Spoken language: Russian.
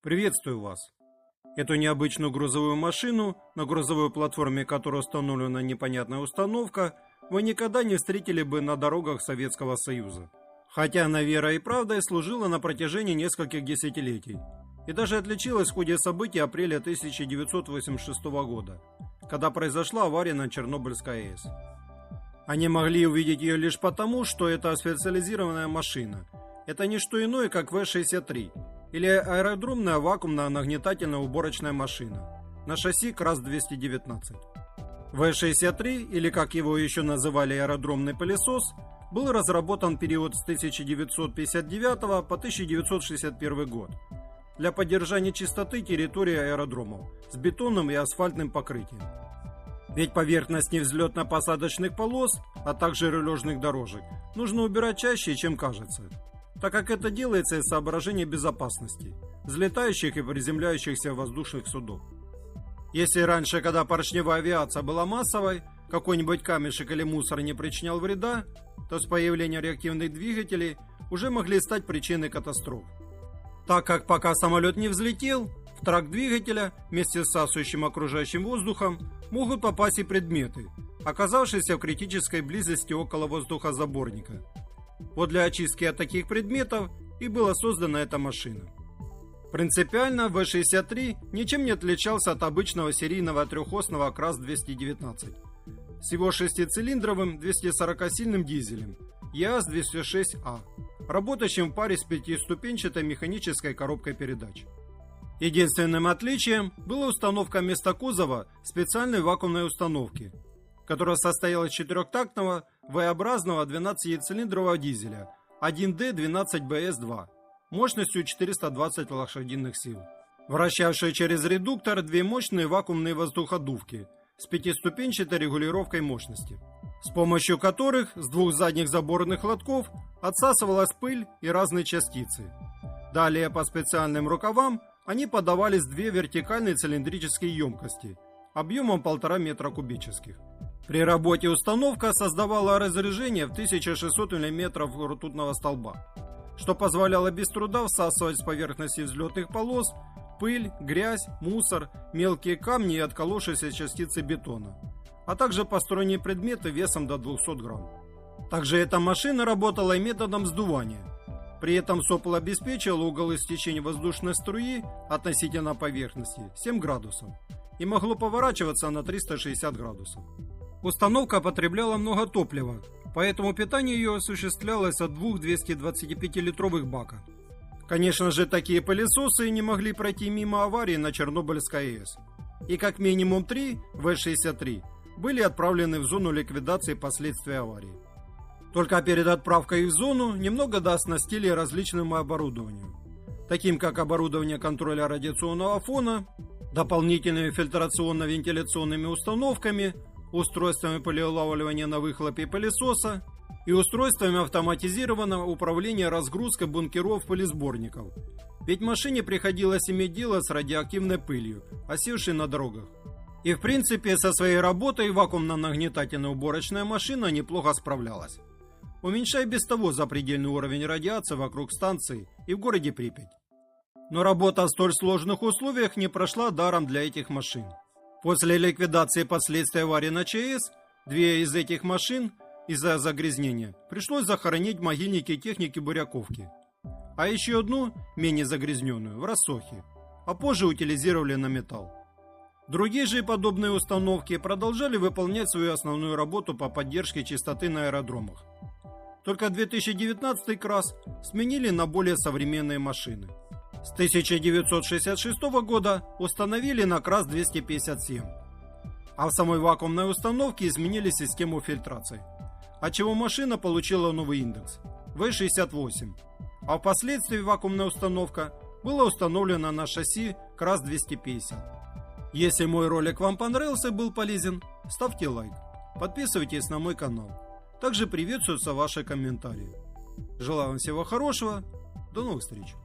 Приветствую вас! Эту необычную грузовую машину, на грузовой платформе которой установлена непонятная установка, вы никогда не встретили бы на дорогах Советского Союза. Хотя она верой и правдой служила на протяжении нескольких десятилетий и даже отличилась в ходе событий апреля 1986 года, когда произошла авария на Чернобыльской АЭС. Они могли увидеть ее лишь потому, что это специализированная машина. Это не что иное, как В-63 или аэродромная вакуумная нагнетательная уборочная машина на шасси КРАС-219. В-63, или как его еще называли аэродромный пылесос, был разработан в период с 1959 по 1961 год для поддержания чистоты территории аэродромов с бетонным и асфальтным покрытием. Ведь поверхность невзлетно-посадочных полос, а также рулежных дорожек нужно убирать чаще, чем кажется, так как это делается из соображений безопасности взлетающих и приземляющихся воздушных судов. Если раньше, когда поршневая авиация была массовой, какой-нибудь камешек или мусор не причинял вреда, то с появлением реактивных двигателей уже могли стать причиной катастроф. Так как пока самолет не взлетел, в тракт двигателя вместе с всасывающим окружающим воздухом могут попасть и предметы, оказавшиеся в критической близости около воздухозаборника. Вот для очистки от таких предметов и была создана эта машина. Принципиально В-63 ничем не отличался от обычного серийного трехосного КРАС-219 с его шестицилиндровым 240-сильным дизелем ЕАЗ-206А, работающим в паре с пятиступенчатой механической коробкой передач. Единственным отличием была установка вместо кузова специальной вакуумной установки, которая состояла из четырехтактного V-образного 12-цилиндрового дизеля 1D12BS2 мощностью 420 лошадиных сил, вращавшие через редуктор две мощные вакуумные воздуходувки с пятиступенчатой регулировкой мощности, с помощью которых с двух задних заборных лотков отсасывалась пыль и разные частицы. Далее по специальным рукавам они подавались в две вертикальные цилиндрические емкости объемом 1,5 метра кубических. При работе установка создавала разряжение в 1600 мм ртутного столба, что позволяло без труда всасывать с поверхности взлетных полос пыль, грязь, мусор, мелкие камни и отколовшиеся частицы бетона, а также посторонние предметы весом до 200 грамм. Также эта машина работала и методом сдувания. При этом сопла обеспечивал угол истечения воздушной струи относительно поверхности 7 градусов и могло поворачиваться на 360 градусов. Установка потребляла много топлива, поэтому питание ее осуществлялось от двух 225-литровых бака. Конечно же, такие пылесосы не могли пройти мимо аварии на Чернобыльской АЭС, и как минимум 3 В-63 были отправлены в зону ликвидации последствий аварии. Только перед отправкой в зону немного дооснастили различному оборудованию, таким как оборудование контроля радиационного фона, дополнительными фильтрационно-вентиляционными установками, устройствами пылеулавливания на выхлопе пылесоса и устройствами автоматизированного управления разгрузкой бункеров пылесборников. Ведь машине приходилось иметь дело с радиоактивной пылью, осевшей на дорогах. И в принципе со своей работой вакуумно-нагнетательная уборочная машина неплохо справлялась, уменьшая без того запредельный уровень радиации вокруг станции и в городе Припять. Но работа в столь сложных условиях не прошла даром для этих машин. После ликвидации последствий аварии на ЧАЭС, две из этих машин из-за загрязнения пришлось захоронить в могильнике техники Буряковки, а еще одну, менее загрязненную, в Рассохе, а позже утилизировали на металл. Другие же подобные установки продолжали выполнять свою основную работу по поддержке чистоты на аэродромах. Только 2019 КРАС сменили на более современные машины. С 1966 года установили на КРАС-257, а в самой вакуумной установке изменили систему фильтрации, отчего машина получила новый индекс В-68, а впоследствии вакуумная установка была установлена на шасси КРАС-250. Если мой ролик вам понравился и был полезен, ставьте лайк, подписывайтесь на мой канал, также приветствуются ваши комментарии. Желаю вам всего хорошего, до новых встреч!